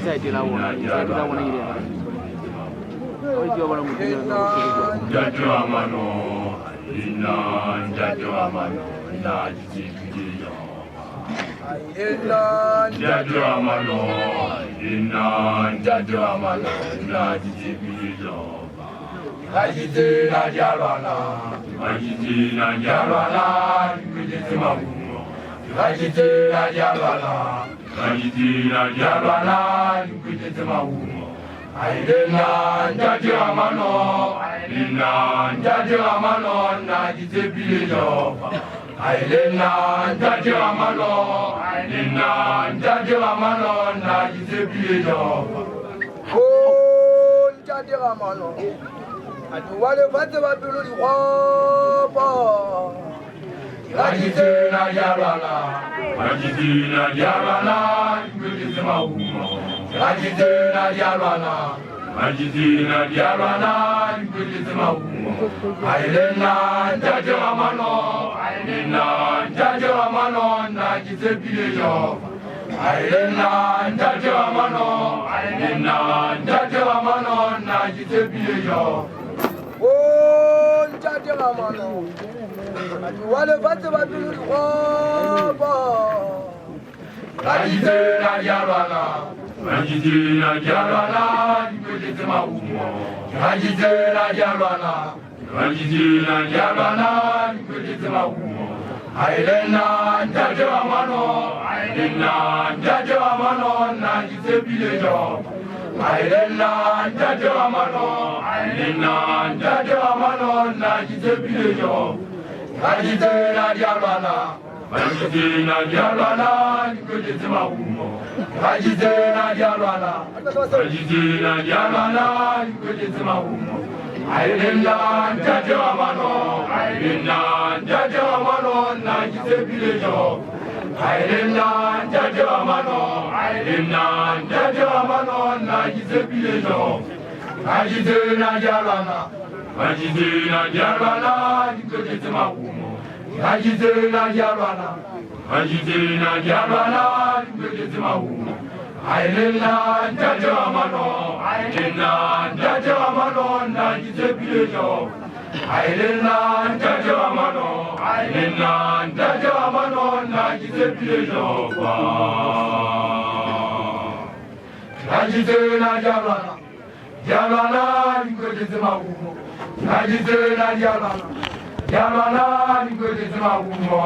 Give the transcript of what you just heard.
sai de la wona yire o jobara mu jajo amano ina jajo amano na jibiyo jajo amano ina jajo amano na jibiyo ajite na jalwana ajite na jalwana kujisema mungu ajite na jalwana kujisema mungu aidena jajo amano ina jajo amano na jibiyo aidena jajo amano ina jajo amano na jibiyo oh jajo amano wale vate babulu di wapa ajite na jalwana kujisema mungu ajite na jalwana kujisema mungu aidena jajo amano ina jajo amano na jibiyo aidena jajo amano ina jajo amano na jibiyo oh jajo amano wale vate babulu di wapa ajite na jalwana kujisema mungu ajite na jalwana kujisema mungu aidena jajo amano na jibiyo aidena jajo amano na jibiyo ajite na jalwana kujisema mungu ajite na jalwana kujisema mungu aidena jajo amano na jibiyo aidena jajo amano na jibiyo ajite na jalwana kujisema mungu ajite na jalwana kujisema mungu aidena jajo amano na jibiyo aidena jajo amano na jibiyo ajite na jalwana kujisema mungu ajite na jalwana kujisema mungu